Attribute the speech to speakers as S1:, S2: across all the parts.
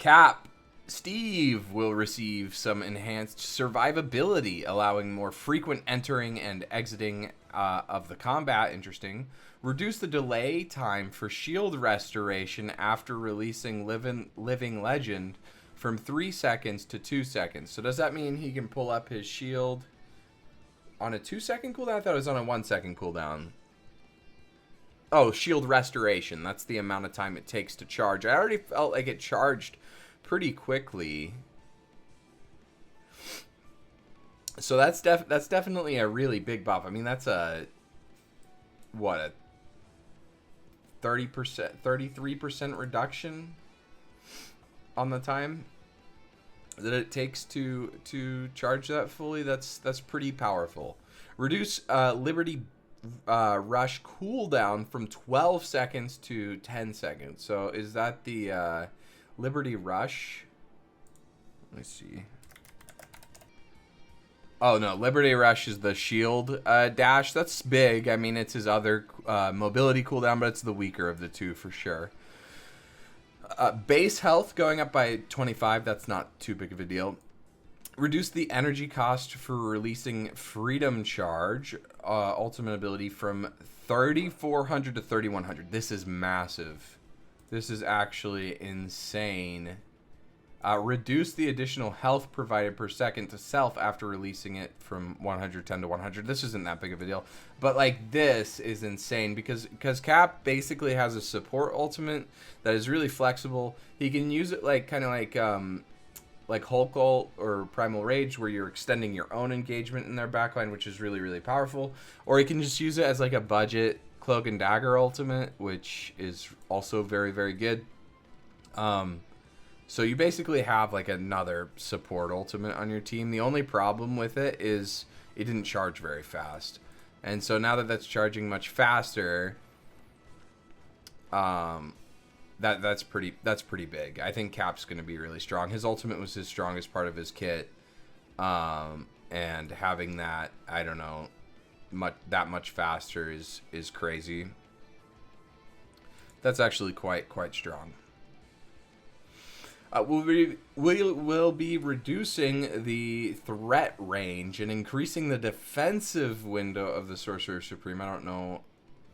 S1: Cap Steve will receive some enhanced survivability, allowing more frequent entering and exiting of the combat. Interesting. Reduce the delay time for shield restoration after releasing Living Legend from 3 seconds to 2 seconds. So does that mean he can pull up his shield on a 2-second cooldown? I thought it was on a 1-second cooldown. Oh, shield restoration. That's the amount of time it takes to charge. I already felt like it charged pretty quickly. So that's definitely a really big buff. I mean, that's a 30%, 33% reduction on the time that it takes to charge that fully. That's pretty powerful. Reduce Liberty Rush cooldown from 12 seconds to 10 seconds. So is that the Liberty Rush? Let me see. Oh, no. Liberty Rush is the shield dash. That's big. I mean, it's his other mobility cooldown, but it's the weaker of the two for sure. Base health going up by 25. That's not too big of a deal. Reduce the energy cost for releasing Freedom Charge ultimate ability from 3,400 to 3,100. This is massive. This is actually insane. Reduce the additional health provided per second to self after releasing it from 110 to 100. This isn't that big of a deal. But, like, this is insane because Cap basically has a support ultimate that is really flexible. He can use it kind of like Hulk ult or Primal Rage, where you're extending your own engagement in their backline, which is really, really powerful. Or he can just use it as, like, a budget Cloak and Dagger ultimate, which is also very, very good. So you basically have like another support ultimate on your team. The only problem with it is it didn't charge very fast. And so now that that's charging much faster, that's pretty big. I think Cap's going to be really strong. His ultimate was his strongest part of his kit. And having that, I don't know, that much faster is crazy. That's actually quite strong. We'll be reducing the threat range and increasing the defensive window of the Sorcerer Supreme. I don't know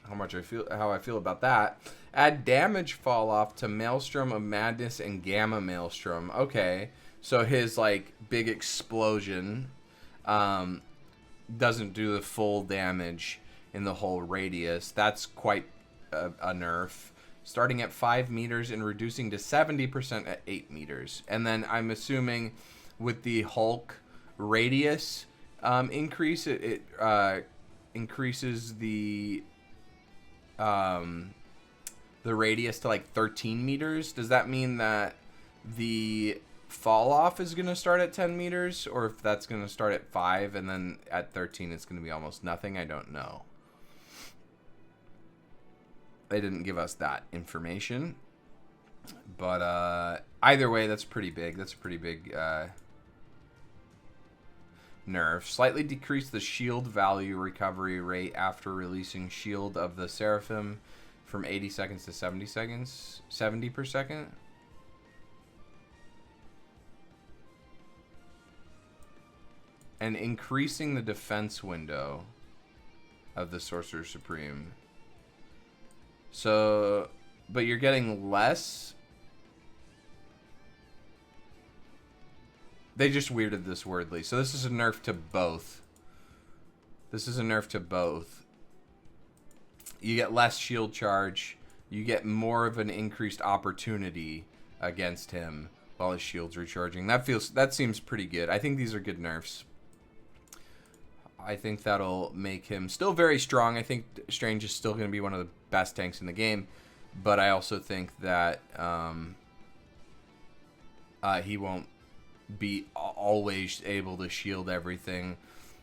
S1: how I feel about that. Add damage fall off to Maelstrom of Madness and Gamma Maelstrom. Okay, so his like big explosion doesn't do the full damage in the whole radius. That's quite a nerf. Starting at 5 meters and reducing to 70% at 8 meters. And then I'm assuming with the Hulk radius increase, it increases the radius to like 13 meters. Does that mean that the fall off is going to start at 10 meters? Or if that's going to start at 5 and then at 13 it's going to be almost nothing? I don't know. They didn't give us that information. But either way, that's pretty big. That's a pretty big nerf. Slightly decrease the shield value recovery rate after releasing Shield of the Seraphim from 80 seconds to 70 seconds. 70 per second. And increasing the defense window of the Sorcerer Supreme. So, but you're getting less. They just weirded this weirdly. So this is a nerf to both. This is a nerf to both. You get less shield charge. You get more of an increased opportunity against him while his shield's recharging. That seems pretty good. I think these are good nerfs. I think that'll make him still very strong. I think Strange is still going to be one of the best tanks in the game. But I also think that he won't be always able to shield everything,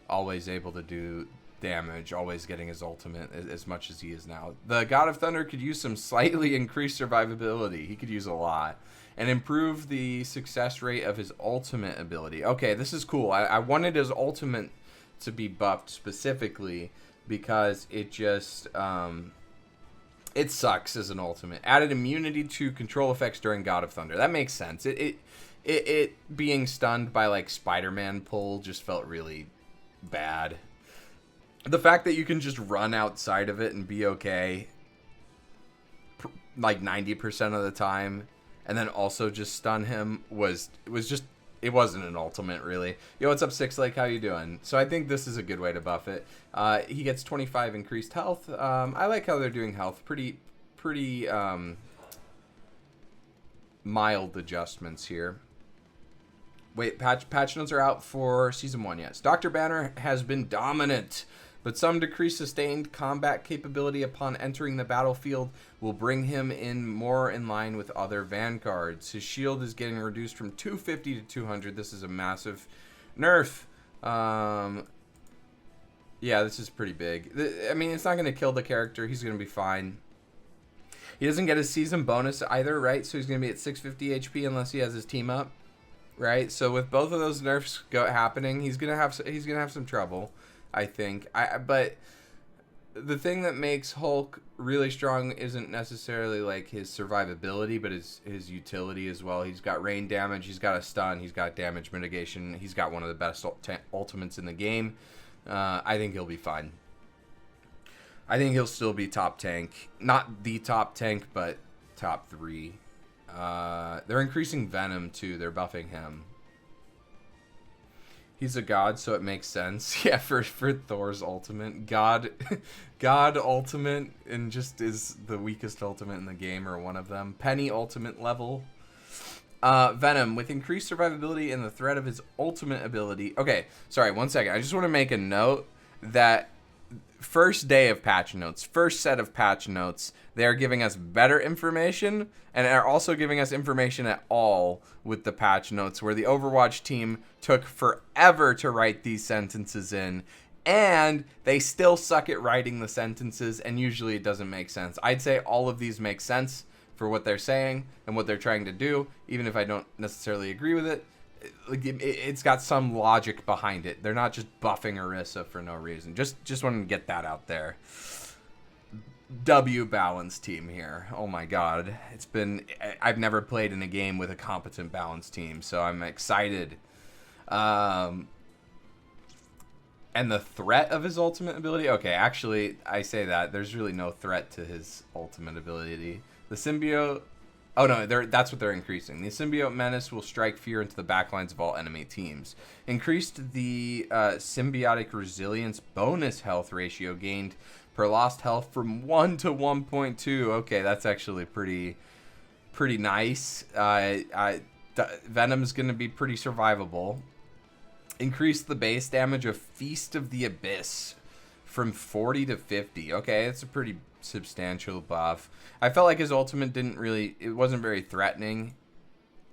S1: always able to do damage, always getting his ultimate as much as he is now. The God of Thunder could use some slightly increased survivability. He could use a lot. And improve the success rate of his ultimate ability. Okay, this is cool. I wanted his ultimate to be buffed specifically because it just It sucks as an ultimate. Added immunity to control effects during God of Thunder. That makes sense. It being stunned by like Spider-Man pull just felt really bad. The fact that you can just run outside of it and be okay like 90% of the time, and then also just stun him was just, it wasn't an ultimate really. Yo, what's up, Six Lake? How you doing? So I think this is a good way to buff it. He gets 25 increased health. I like how they're doing health. Pretty mild adjustments here. Wait, patch notes are out for Season 1, yes. Dr. Banner has been dominant, but some decreased sustained combat capability upon entering the battlefield will bring him in more in line with other vanguards. His shield is getting reduced from 250 to 200. This is a massive nerf. Yeah, this is pretty big. I mean, it's not going to kill the character. He's going to be fine. He doesn't get his season bonus either, right? So he's going to be at 650 HP unless he has his team up, right? So with both of those nerfs happening, he's going to have some trouble, I think. But the thing that makes Hulk really strong isn't necessarily like his survivability, but his utility as well. He's got rain damage, he's got a stun, he's got damage mitigation, he's got one of the best ultimates in the game. I think he'll be fine. I think he'll still be top tank. Not the top tank, but top 3. They're increasing Venom too. They're buffing him. He's a god, so it makes sense. Yeah, for Thor's ultimate. God ultimate, and just is the weakest ultimate in the game, or one of them. Penny ultimate level. Venom, with increased survivability and the threat of his ultimate ability. Okay, sorry, 1 second. I just want to make a note that first day of patch notes, first set of patch notes, they're giving us better information, and are also giving us information at all with the patch notes, where the Overwatch team took forever to write these sentences in, and they still suck at writing the sentences, and usually it doesn't make sense. I'd say all of these make sense for what they're saying and what they're trying to do, even if I don't necessarily agree with it. It's got some logic behind it. They're not just buffing Orisa for no reason. Just wanted to get that out there. W balance team here. Oh my god. I've never played in a game with a competent balance team, so I'm excited. And the threat of his ultimate ability? Okay, actually, I say that. There's really no threat to his ultimate ability. The symbiote... Oh no, that's what they're increasing. The symbiote menace will strike fear into the backlines of all enemy teams. Increased the symbiotic resilience bonus health ratio gained per lost health from 1 to 1.2. Okay, that's actually pretty nice. Venom's going to be pretty survivable. Increased the base damage of Feast of the Abyss from 40 to 50. Okay, it's a pretty substantial buff. I felt like his ultimate it wasn't very threatening.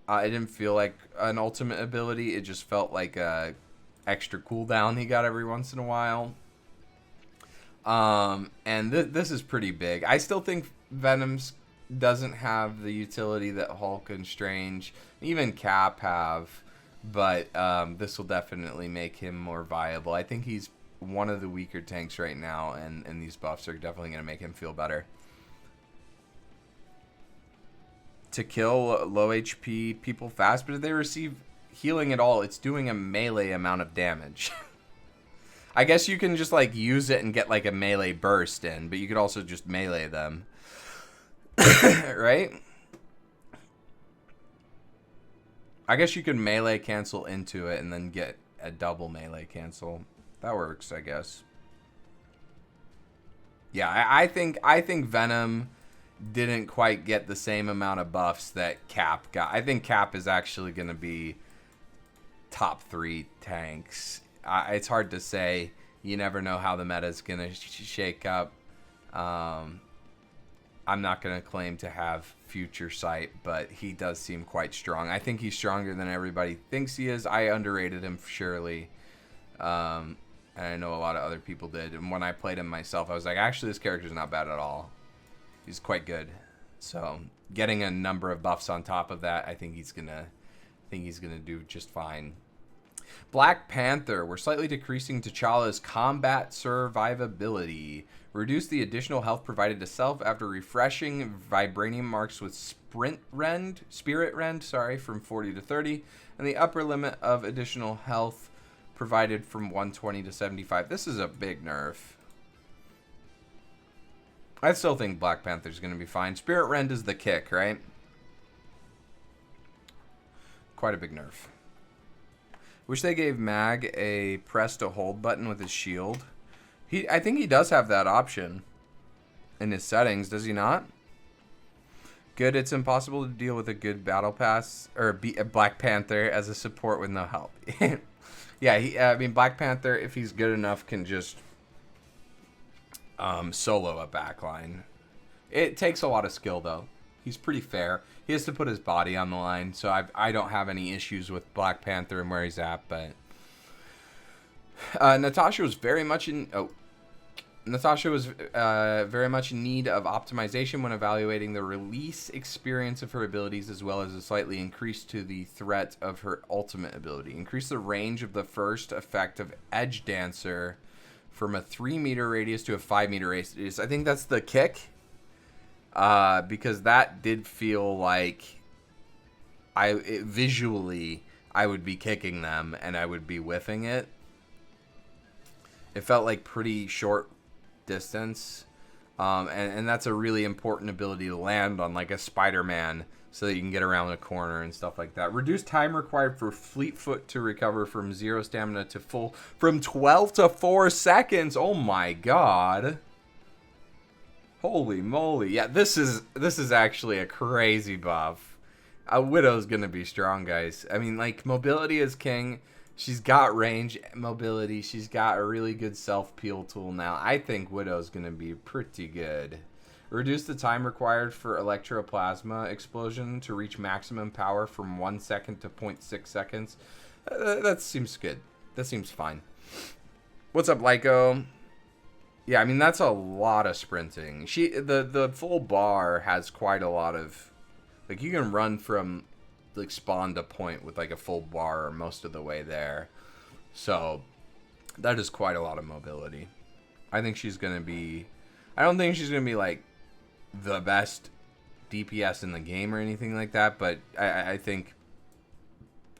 S1: It didn't feel like an ultimate ability. It just felt like a extra cooldown he got every once in a while. And this is pretty big. I still think Venom's doesn't have the utility that Hulk and Strange, even Cap have, but this will definitely make him more viable. I think he's one of the weaker tanks right now, and these buffs are definitely going to make him feel better. To kill low HP people fast, but if they receive healing at all, it's doing a melee amount of damage. I guess you can just like use it and get like a melee burst in, but you could also just melee them. Right? I guess you can melee cancel into it and then get a double melee cancel. That works, I guess. Yeah, I think Venom didn't quite get the same amount of buffs that Cap got. I think Cap is actually going to be top 3 tanks. It's hard to say. You never know how the meta is going to shake up. I'm not going to claim to have future sight, but he does seem quite strong. I think he's stronger than everybody thinks he is. I underrated him surely. And I know a lot of other people did. And when I played him myself, I was like, actually, this character's not bad at all. He's quite good. So getting a number of buffs on top of that, I think he's gonna do just fine. Black Panther. We're slightly decreasing T'Challa's combat survivability. Reduce the additional health provided to self after refreshing vibranium marks with Spirit Rend, from 40 to 30. And the upper limit of additional health provided from 120 to 75. This is a big nerf. I still think Black Panther's going to be fine. Spirit Rend is the kick, right? Quite a big nerf. Wish they gave Mag a press to hold button with his shield. I think he does have that option in his settings, does he not? Good, it's impossible to deal with a good battle pass or a Black Panther as a support with no help. Yeah, I mean Black Panther, if he's good enough, can just solo a backline. It takes a lot of skill though. He's pretty fair. He has to put his body on the line, so I don't have any issues with Black Panther and where he's at. But Natasha was very much in need of optimization when evaluating the release experience of her abilities, as well as a slightly increase to the threat of her ultimate ability. Increase the range of the first effect of Edge Dancer from a 3-meter radius to a 5-meter radius. I think that's the kick. Because that did feel like visually I would be kicking them and I would be whiffing it. It felt like pretty short distance, and that's a really important ability to land on, like a Spider-Man, so that you can get around a corner and stuff like that. Reduced time required for Fleetfoot to recover from 0 stamina to full from 12 to 4 seconds. Oh my god. Holy moly. Yeah, this is actually a crazy buff. Widow's going to be strong, guys. I mean, like, mobility is king. She's got range, mobility. She's got a really good self-peel tool now. I think Widow's going to be pretty good. Reduce the time required for Electroplasma explosion to reach maximum power from 1 second to 0.6 seconds. That seems good. That seems fine. What's up, Lyco? Yeah, I mean, that's a lot of sprinting. The full bar has quite a lot of... Like, you can run from, like, spawn to point with, like, a full bar or most of the way there. So, that is quite a lot of mobility. I think she's going to be... I don't think she's going to be, like, the best DPS in the game or anything like that, but I think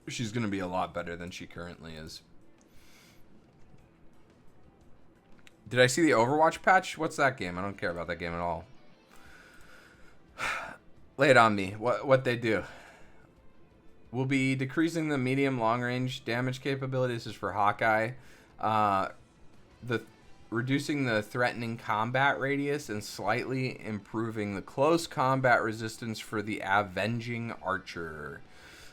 S1: she's going to be a lot better than she currently is. Did I see the Overwatch patch? What's that game? I don't care about that game at all. Lay it on me. What they do? We'll be decreasing the medium long range damage capability. This is for Hawkeye. Reducing the threatening combat radius and slightly improving the close combat resistance for the Avenging Archer.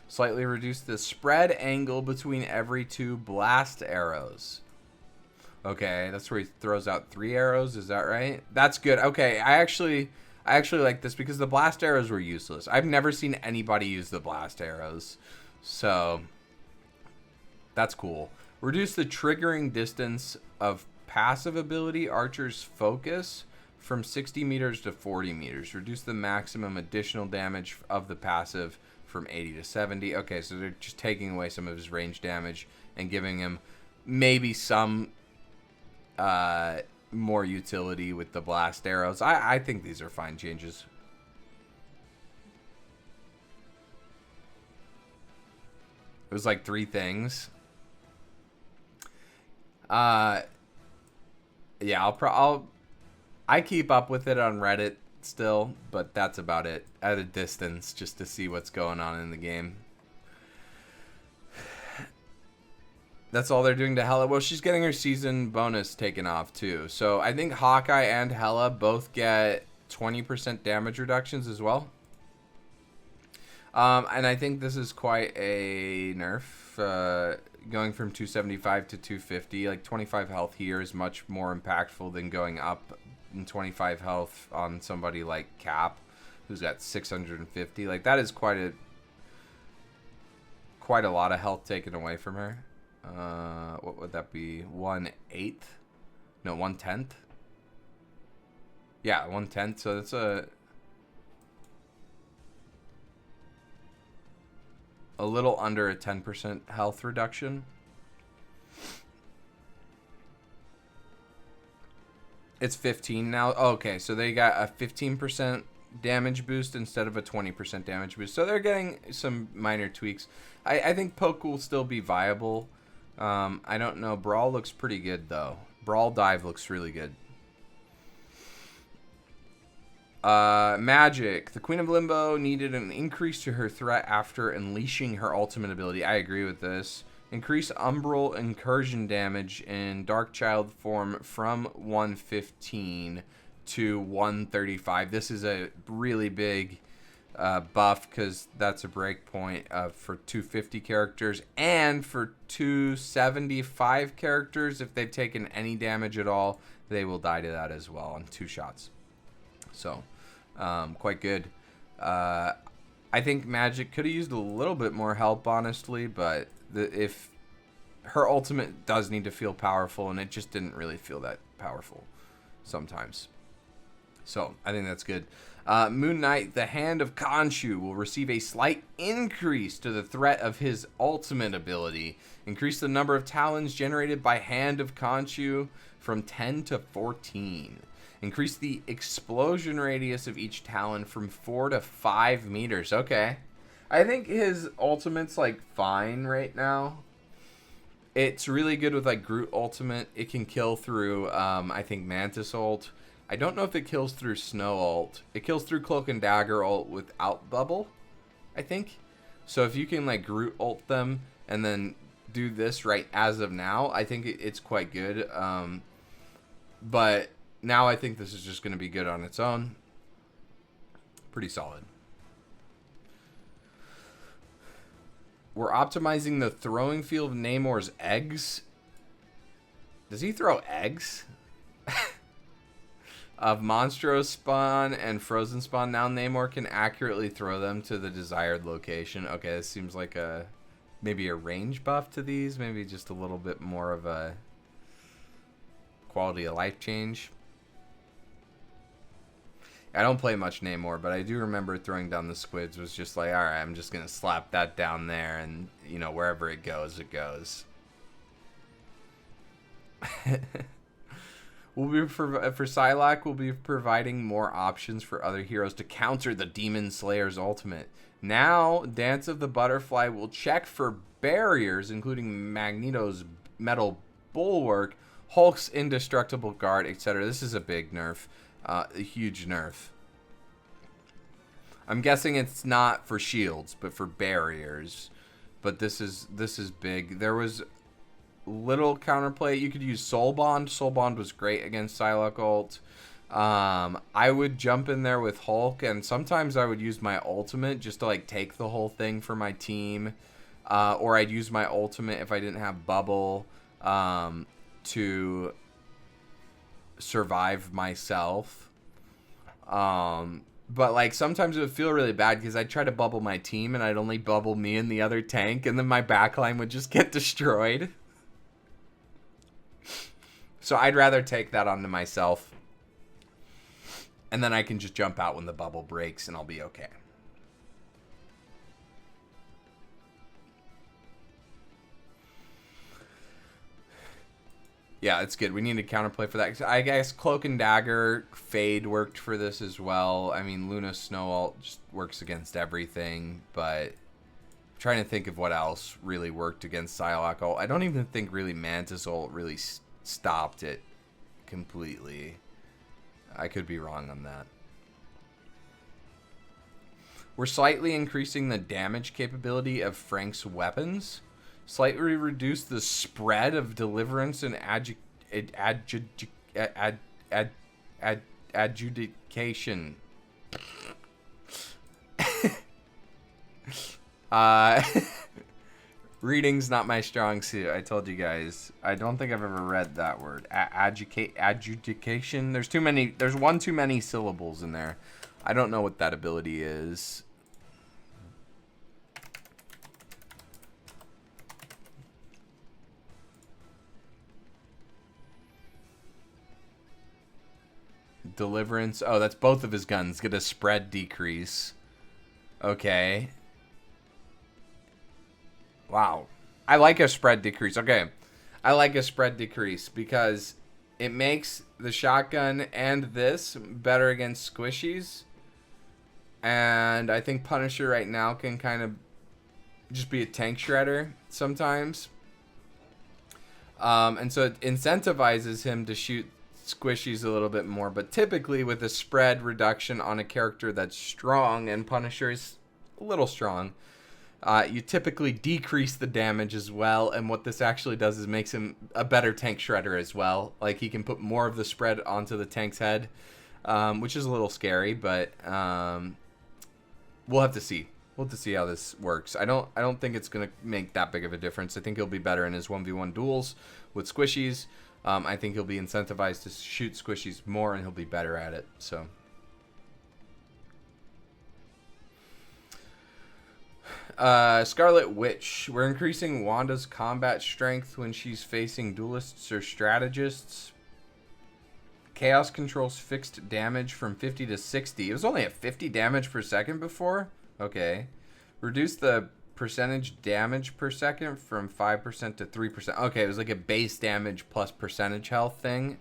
S1: Slightly reduce the spread angle between every 2 blast arrows. Okay, that's where he throws out 3 arrows. Is that right? That's good. Okay, I actually like this because the blast arrows were useless. I've never seen anybody use the blast arrows. So, that's cool. Reduce the triggering distance of passive ability Archer's Focus from 60 meters to 40 meters. Reduce the maximum additional damage of the passive from 80 to 70. Okay, so they're just taking away some of his range damage and giving him maybe some... more utility with the blast arrows. I think these are fine changes. It was like 3 things. Yeah, I keep up with it on Reddit still, but that's about it. At a distance, just to see what's going on in the game. That's all they're doing to Hela. Well, she's getting her season bonus taken off, too. So, I think Hawkeye and Hela both get 20% damage reductions as well. And I think this is quite a nerf. Going from 275 to 250. Like, 25 health here is much more impactful than going up in 25 health on somebody like Cap, who's got 650. Like, that is quite a lot of health taken away from her. What would that be? 1/8? No, 1/10. Yeah, 1/10. So that's a little under a 10% health reduction. It's 15 now. Oh, okay, so they got a 15% damage boost instead of a 20% damage boost. So they're getting some minor tweaks. I think Poke will still be viable. I don't know. Brawl looks pretty good, though. Brawl Dive looks really good. Magic. The Queen of Limbo needed an increase to her threat after unleashing her ultimate ability. I agree with this. Increase Umbral incursion damage in Dark Child form from 115 to 135. This is a really big buff because that's a breakpoint for 250 characters, and for 275 characters, if they've taken any damage at all, they will die to that as well on 2 shots. So, quite good. I think Magic could have used a little bit more help, honestly, but if her ultimate does need to feel powerful, and it just didn't really feel that powerful sometimes. So, I think that's good. Moon Knight, the Hand of Khonshu, will receive a slight increase to the threat of his ultimate ability. Increase the number of talons generated by Hand of Khonshu from 10 to 14. Increase the explosion radius of each talon from 4 to 5 meters. Okay. I think his ultimate's, like, fine right now. It's really good with, like, Groot ultimate. It can kill through, I think, Mantis ult. I don't know if it kills through Snow ult. It kills through Cloak and Dagger ult without Bubble, I think. So if you can, like, Groot ult them and then do this right as of now, I think it's quite good. But now I think this is just going to be good on its own. Pretty solid. We're optimizing the throwing field of Namor's eggs. Does he throw eggs? Of Monstro spawn and Frozen spawn. Now Namor can accurately throw them to the desired location. Okay, this seems like maybe a range buff to these. Maybe just a little bit more of a quality of life change. I don't play much Namor, but I do remember throwing down the squids was just like, all right, I'm just going to slap that down there, and, you know, wherever it goes, it goes. For Psylocke, we'll be providing more options for other heroes to counter the Demon Slayer's ultimate. Now, Dance of the Butterfly will check for barriers, including Magneto's metal bulwark, Hulk's indestructible guard, etc. This is a big nerf. A huge nerf. I'm guessing it's not for shields, but for barriers. But this is big. There was little counterplay. You could use Soul Bond. Soul Bond was great against Psylocke ult. I would jump in there with Hulk, and sometimes I would use my ultimate just to, like, take the whole thing for my team. Or I'd use my ultimate if I didn't have Bubble to survive myself. But, like, sometimes it would feel really bad because I'd try to bubble my team and I'd only bubble me and the other tank, and then my backline would just get destroyed. So I'd rather take that onto myself, and then I can just jump out when the bubble breaks and I'll be okay. Yeah, it's good. We need a counterplay for that. I guess Cloak and Dagger Fade worked for this as well. I mean, Luna Snow ult just works against everything, but I'm trying to think of what else really worked against Psylocke ult. I don't even think really Mantis ult really stopped it completely. I could be wrong on that. We're slightly increasing the damage capability of Frank's weapons. Slightly reduce the spread of deliverance and adjudication. Reading's not my strong suit. I told you guys. I don't think I've ever read that word. Adjudication. There's one too many syllables in there. I don't know what that ability is. Deliverance. Oh, that's both of his guns. Get a spread decrease. Okay. Wow. I like a spread decrease. Okay. I like a spread decrease because it makes the shotgun and this better against squishies. And I think Punisher right now can kind of just be a tank shredder sometimes. And so it incentivizes him to shoot squishies a little bit more. But typically with a spread reduction on a character that's strong, and Punisher is a little strong, you typically decrease the damage as well. And what this actually does is makes him a better tank shredder as well. Like, he can put more of the spread onto the tank's head, which is a little scary, but we'll have to see. We'll have to see how this works. I don't think it's going to make that big of a difference. I think he'll be better in his 1v1 duels with squishies. I think he'll be incentivized to shoot squishies more, and he'll be better at it. So, Scarlet Witch. We're increasing Wanda's combat strength when she's facing duelists or strategists. Chaos controls fixed damage from 50 to 60. It was only at 50 damage per second before. Okay. Reduce the percentage damage per second from 5% to 3%. Okay, it was like a base damage plus percentage health thing.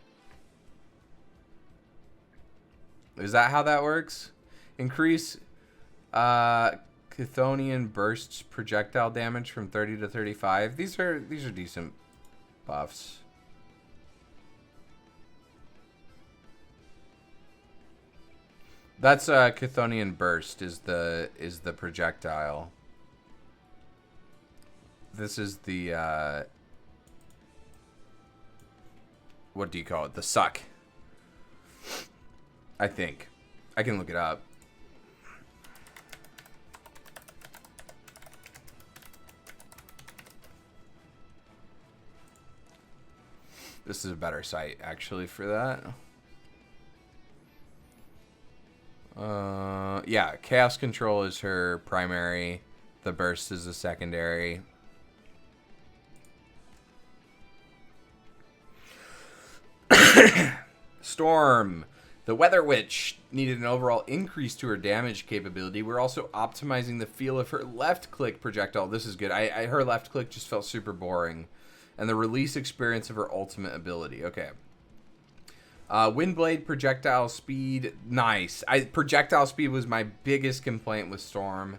S1: Is that how that works? Increase Chthonian bursts projectile damage from 30 to 35. These are decent buffs. That's Chthonian burst is the projectile. This is the what do you call it? The suck. I think. I can look it up. This is a better site actually for that. Yeah, Chaos Control is her primary. The Burst is the secondary. Storm. The Weather Witch needed an overall increase to her damage capability. We're also optimizing the feel of her left click projectile. This is good. Her left click just felt super boring. And the release experience of her ultimate ability. Okay. Windblade projectile speed, nice. Projectile speed was my biggest complaint with Storm.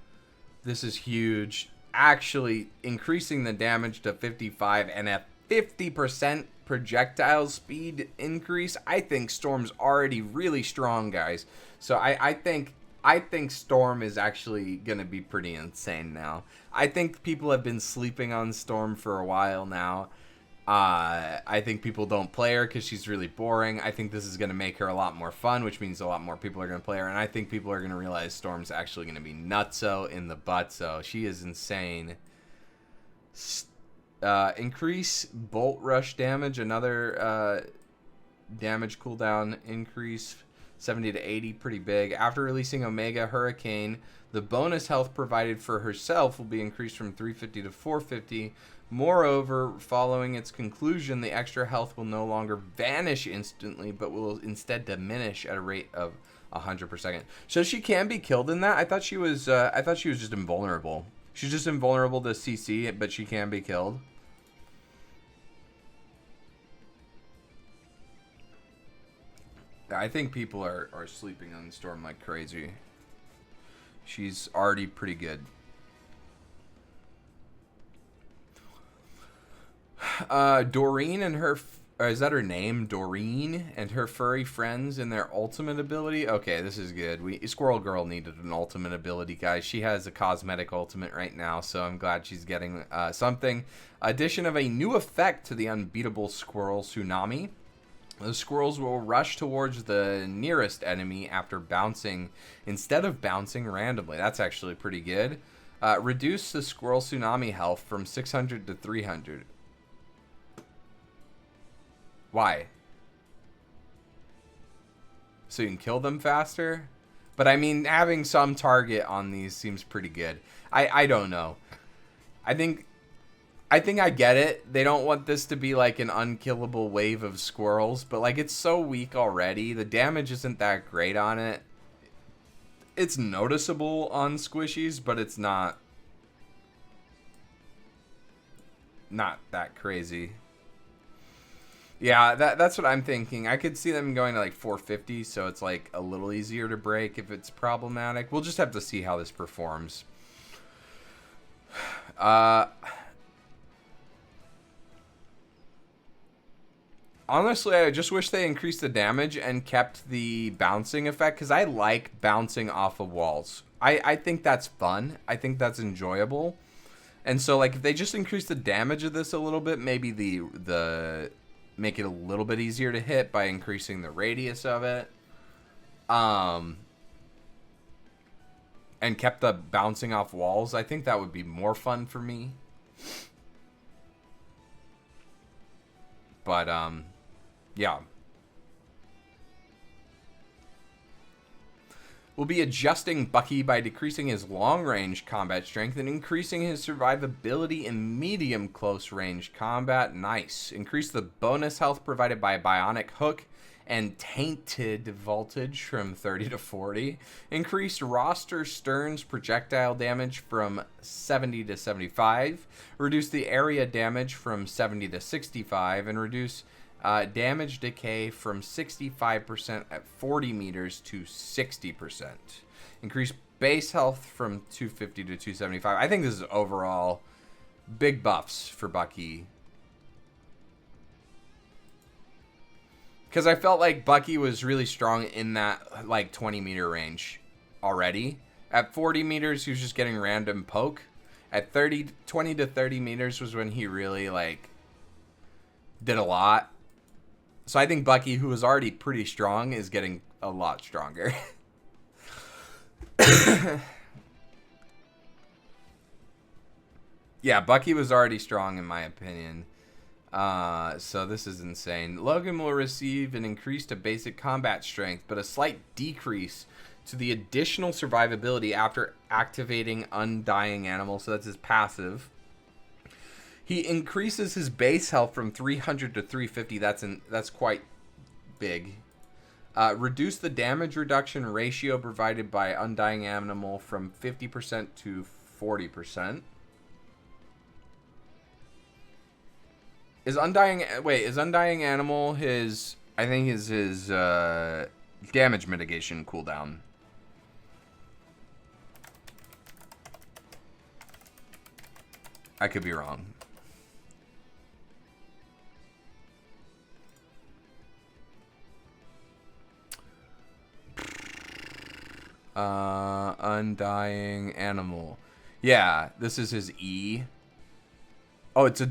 S1: This is huge. Actually, increasing the damage to 55 and a 50% projectile speed increase. I think Storm's already really strong, guys. So I think Storm is actually gonna be pretty insane now. I think people have been sleeping on Storm for a while now. I think people don't play her because she's really boring. I think this is going to make her a lot more fun, which means a lot more people are going to play her. And I think people are going to realize Storm's actually going to be nutso in the butt. So she is insane. Increase bolt rush damage. Another damage cooldown increase. 70 to 80, pretty big. After releasing Omega Hurricane, the bonus health provided for herself will be increased from 350 to 450. Moreover, following its conclusion, the extra health will no longer vanish instantly, but will instead diminish at a rate of 100 per second. So she can be killed in that. I thought she was just invulnerable. She's just invulnerable to CC, but she can be killed. I think people are sleeping on Storm like crazy. She's already pretty good. Doreen and her... is that her name? Doreen and her furry friends and their ultimate ability? Okay, this is good. Squirrel Girl needed an ultimate ability, guys. She has a cosmetic ultimate right now, so I'm glad she's getting something. Addition of a new effect to the unbeatable Squirrel Tsunami. The squirrels will rush towards the nearest enemy after bouncing, instead of bouncing randomly. That's actually pretty good. Reduce the Squirrel Tsunami health from 600 to 300. Why? So you can kill them faster? But I mean, having some target on these seems pretty good. I don't know. I think I get it. They don't want this to be like an unkillable wave of squirrels, but like it's so weak already. The damage isn't that great on it. It's noticeable on squishies, but it's not that crazy. Yeah, that's what I'm thinking. I could see them going to like 450, so it's like a little easier to break if it's problematic. We'll just have to see how this performs. Honestly, I just wish they increased the damage and kept the bouncing effect, because I like bouncing off of walls. I think that's fun. I think that's enjoyable. And so, like, if they just increase the damage of this a little bit, maybe the make it a little bit easier to hit by increasing the radius of it. And kept the bouncing off walls, I think that would be more fun for me. But, yeah. We'll be adjusting Bucky by decreasing his long-range combat strength and increasing his survivability in medium close-range combat. Nice. Increase the bonus health provided by Bionic Hook and Tainted Voltage from 30 to 40. Increased roster Stern's projectile damage from 70 to 75. Reduce the area damage from 70 to 65. And reduce damage decay from 65% at 40 meters to 60%. Increase base health from 250 to 275. I think this is overall big buffs for Bucky. Because I felt like Bucky was really strong in that like 20 meter range already. At 40 meters, he was just getting random poke. At 20 to 30 meters was when he really like did a lot. So I think Bucky, who was already pretty strong, is getting a lot stronger. Yeah, Bucky was already strong in my opinion. So this is insane. Logan will receive an increase to basic combat strength, but a slight decrease to the additional survivability after activating Undying Animal. So that's his passive. He increases his base health from 300 to 350. That's quite big. Reduce the damage reduction ratio provided by Undying Animal from 50% to 40%. Is Undying Animal his... I think is his damage mitigation cooldown. I could be wrong. Undying Animal. Yeah, this is his E. Oh, it's a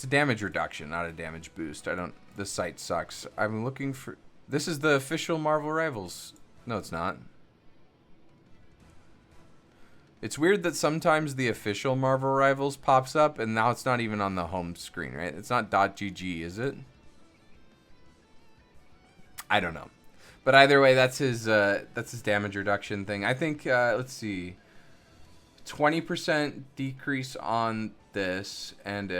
S1: damage reduction, not a damage boost. This site sucks. I'm looking for... This is the official Marvel Rivals. No, it's not. It's weird that sometimes the official Marvel Rivals pops up, and now it's not even on the home screen, right? It's not .gg, is it? I don't know. But either way, that's his damage reduction thing. I think, let's see, 20% decrease on this, and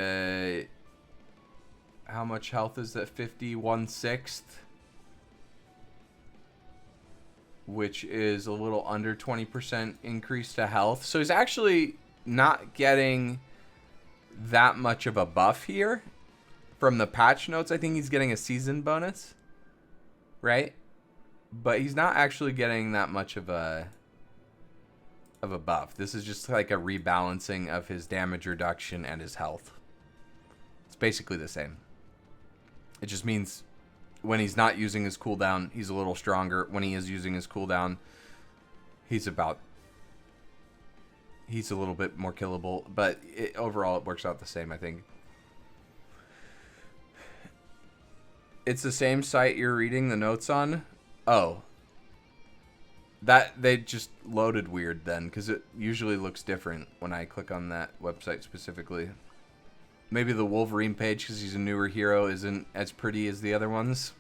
S1: how much health is that? 50, 1/6, which is a little under 20% increase to health. So he's actually not getting that much of a buff here from the patch notes. I think he's getting a season bonus, right? But he's not actually getting that much of a buff. This is just like a rebalancing of his damage reduction and his health. It's basically the same. It just means when he's not using his cooldown, he's a little stronger. When he is using his cooldown, he's a little bit more killable. But overall, it works out the same, I think. It's the same site you're reading the notes on? Oh. That they just loaded weird then, because it usually looks different when I click on that website specifically. Maybe the Wolverine page, because he's a newer hero, isn't as pretty as the other ones.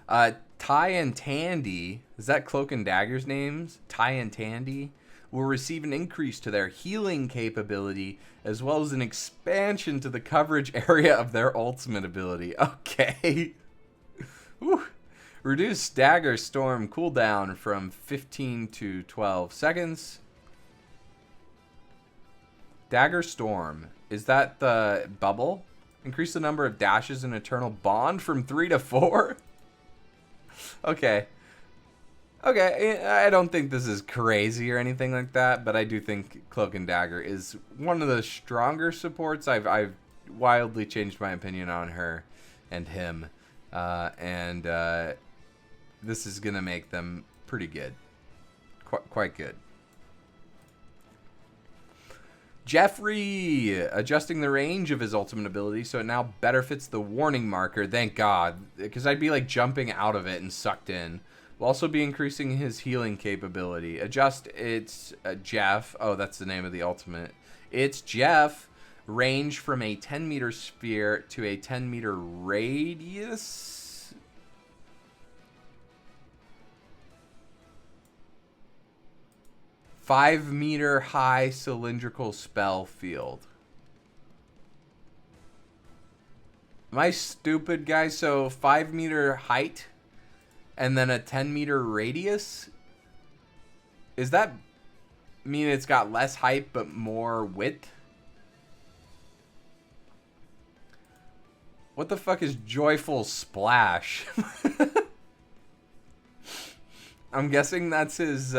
S1: Ty and Tandy, is that Cloak and Dagger's names? Ty and Tandy will receive an increase to their healing capability, as well as an expansion to the coverage area of their ultimate ability. Okay. Whew. Reduce Dagger Storm cooldown from 15 to 12 seconds. Dagger Storm. Is that the bubble? Increase the number of dashes in Eternal Bond from 3 to 4. Okay. Okay, I don't think this is crazy or anything like that, but I do think Cloak and Dagger is one of the stronger supports. I've wildly changed my opinion on her and him, and this is gonna make them pretty good, quite good. Jeffrey, adjusting the range of his ultimate ability so it now better fits the warning marker. Thank God, because I'd be like jumping out of it and sucked in. Will also be increasing his healing capability. Adjust its Jeff. Oh, that's the name of the ultimate. It's Jeff. Range from a 10-meter sphere to a 10-meter radius. Five-meter high cylindrical spell field. Am I stupid, guys? So 5-meter height and then a 10-meter radius? Is that mean it's got less height but more width? What the fuck is Joyful Splash? I'm guessing that's his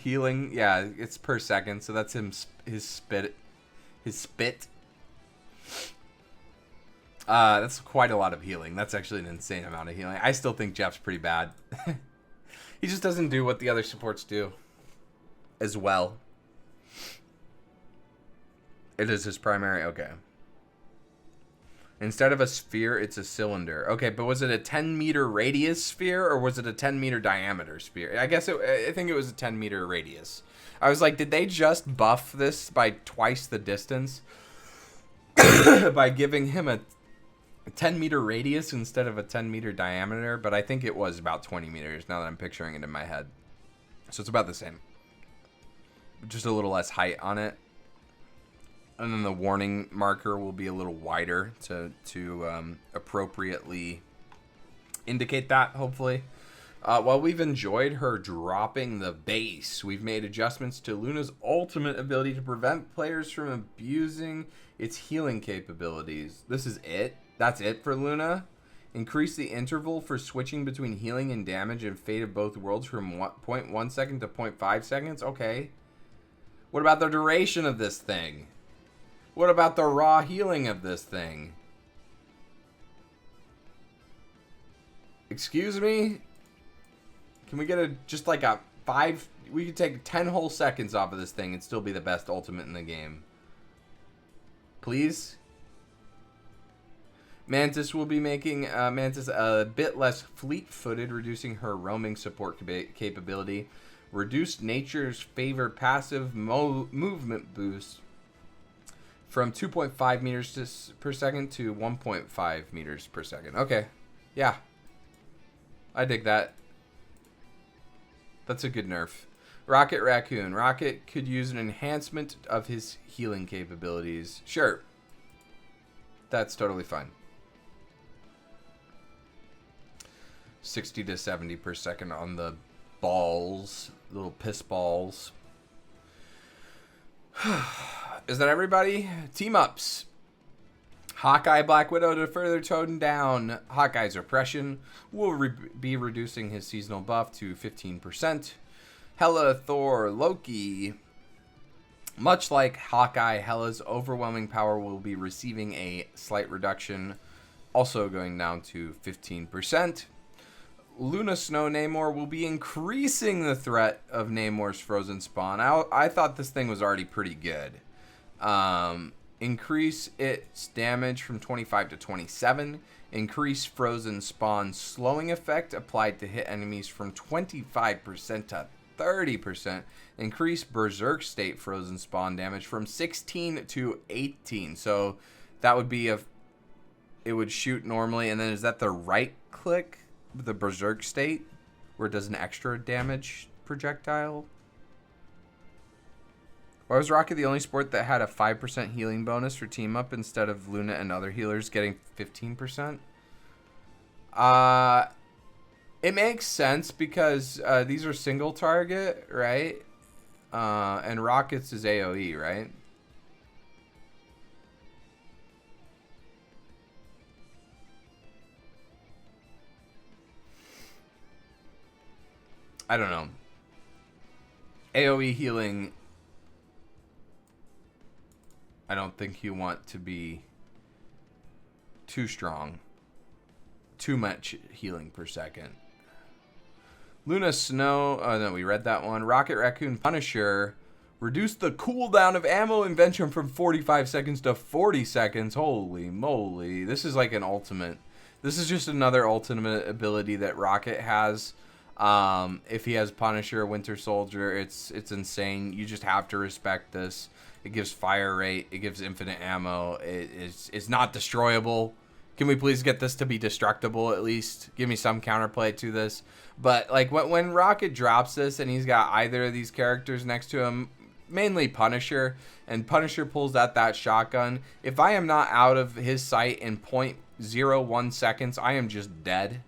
S1: healing. Yeah, it's per second, so that's his spit. That's quite a lot of healing. That's actually an insane amount of healing. I still think Jeff's pretty bad. He just doesn't do what the other supports do as well. It is his primary. Okay. Instead of a sphere, it's a cylinder. Okay, but was it a 10-meter radius sphere or was it a 10-meter diameter sphere? I think it was a 10-meter radius. I was like, did they just buff this by twice the distance by giving him a 10-meter radius instead of a 10-meter diameter? But I think it was about 20 meters now that I'm picturing it in my head. So it's about the same. Just a little less height on it. And then the warning marker will be a little wider to appropriately indicate that, hopefully. While we've enjoyed her dropping the base, we've made adjustments to Luna's ultimate ability to prevent players from abusing its healing capabilities. This is it? That's it for Luna? Increase the interval for switching between healing and damage in Fate of Both Worlds from 0.1 second to 0.5 seconds? Okay. What about the duration of this thing? What about the raw healing of this thing? Excuse me? Can we get just like a 5... We could take 10 whole seconds off of this thing and still be the best ultimate in the game. Please? Mantis will be making Mantis a bit less fleet-footed, reducing her roaming support capability. Reduced Nature's Favor passive movement boost from 2.5 meters per second to 1.5 meters per second. Okay. Yeah. I dig that. That's a good nerf. Rocket Raccoon. Rocket could use an enhancement of his healing capabilities. Sure. That's totally fine. 60 to 70 per second on the balls. Little piss balls. Is that everybody? Team ups. Hawkeye Black Widow to further tone down Hawkeye's oppression will be reducing his seasonal buff to 15%. Hela, Thor, Loki. Much like Hawkeye, Hela's overwhelming power will be receiving a slight reduction, also going down to 15%. Luna Snow Namor will be increasing the threat of Namor's frozen spawn. I thought this thing was already pretty good. Increase its damage from 25 to 27. Increase frozen spawn slowing effect applied to hit enemies from 25% to 30%. Increase berserk state frozen spawn damage from 16 to 18. So that would be it would shoot normally, and then is that the right click, the berserk state, where it does an extra damage projectile? Why was Rocket the only sport that had a 5% healing bonus for team up instead of Luna and other healers getting 15%? It makes sense because these are single target, right? And Rocket's is AoE, right? I don't know. AoE healing, I don't think you want to be too strong. Too much healing per second. Luna Snow, oh no, we read that one. Rocket Raccoon Punisher. Reduce the cooldown of ammo invention from 45 seconds to 40 seconds. Holy moly. This is like an ultimate. This is just another ultimate ability that Rocket has. If he has Punisher, Winter Soldier, it's insane. You just have to respect this. It gives fire rate. It gives infinite ammo. It's not destroyable. Can we please get this to be destructible at least? Give me some counterplay to this. But like when Rocket drops this and he's got either of these characters next to him, mainly Punisher, and Punisher pulls out that shotgun, if I am not out of his sight in 0.01 seconds, I am just dead.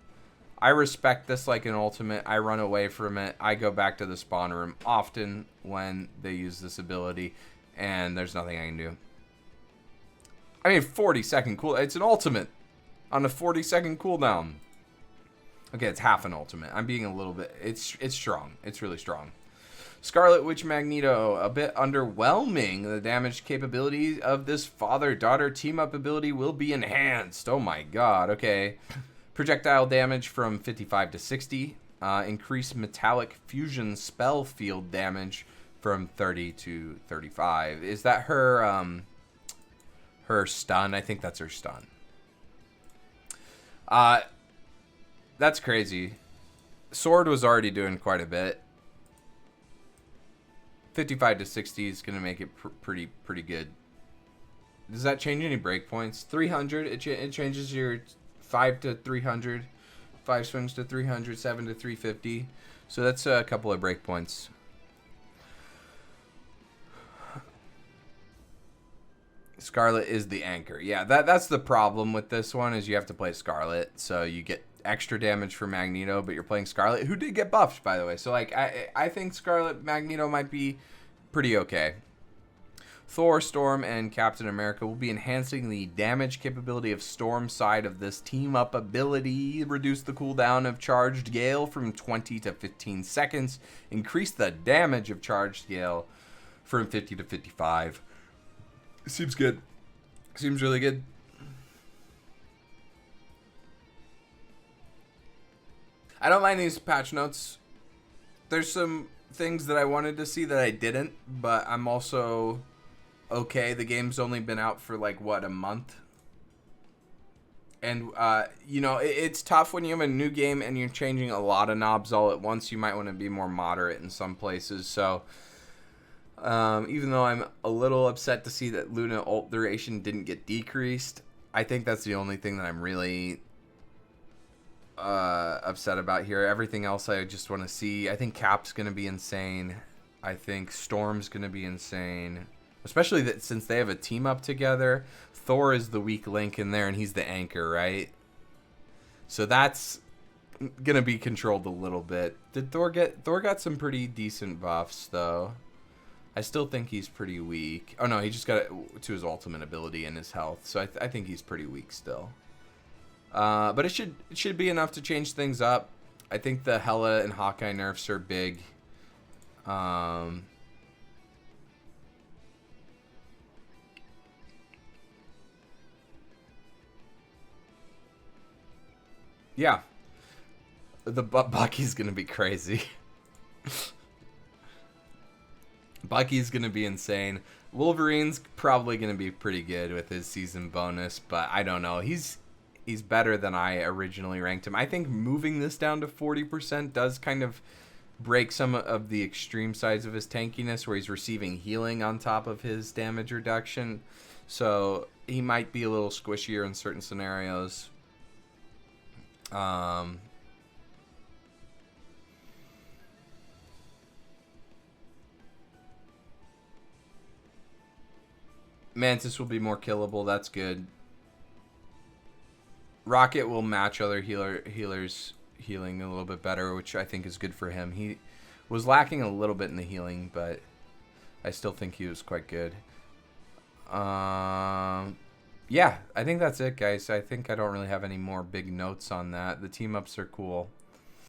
S1: I respect this like an ultimate. I run away from it. I go back to the spawn room often when they use this ability, and there's nothing I can do. I mean, 40-second cool. It's an ultimate on a 40-second cooldown. Okay, it's half an ultimate. I'm being a little bit. It's strong. It's really strong. Scarlet Witch Magneto, a bit underwhelming. The damage capability of this father-daughter team-up ability will be enhanced. Oh my god, okay. Projectile damage from 55 to 60. Increase metallic fusion spell field damage from 30 to 35. Is that her her stun? I think that's her stun. That's crazy. Sword was already doing quite a bit. 55 to 60 is going to make it pretty good. Does that change any breakpoints? 300, it changes your 5 to 300. 5 swings to 300, 7 to 350. So that's a couple of breakpoints. Scarlet is the anchor. Yeah, that's the problem with this one is you have to play Scarlet. So you get extra damage for Magneto, but you're playing Scarlet, who did get buffed, by the way. So like I think Scarlet Magneto might be pretty okay. Thor, Storm, and Captain America will be enhancing the damage capability of Storm's side of this team-up ability. Reduce the cooldown of Charged Gale from 20 to 15 seconds. Increase the damage of Charged Gale from 50 to 55. Seems good. Seems really good. I don't mind these patch notes. There's some things that I wanted to see that I didn't, but I'm also okay. The game's only been out for like, what, a month? And, you know, it's tough when you have a new game and you're changing a lot of knobs all at once. You might want to be more moderate in some places. So, even though I'm a little upset to see that Luna ult duration didn't get decreased, I think that's the only thing that I'm really upset about here. Everything else I just want to see. I think Cap's going to be insane. I think Storm's going to be insane. Especially that since they have a team up together. Thor is the weak link in there and he's the anchor, right? So that's going to be controlled a little bit. Did Thor got some pretty decent buffs though. I still think he's pretty weak. Oh no, he just got it to his ultimate ability and his health. So I think he's pretty weak still. But it should be enough to change things up. I think the Hela and Hawkeye nerfs are big. Yeah. The Bucky's gonna be crazy. Bucky's gonna be insane. Wolverine's probably gonna be pretty good with his season bonus, but I don't know. He's better than I originally ranked him. I think moving this down to 40% does kind of break some of the extreme sides of his tankiness, where he's receiving healing on top of his damage reduction. So he might be a little squishier in certain scenarios. Mantis will be more killable. That's good. Rocket will match other healers healing a little bit better, which I think is good for him. He was lacking a little bit in the healing, but I still think he was quite good. Yeah, I think that's it, guys. I think I don't really have any more big notes on that. The team ups are cool.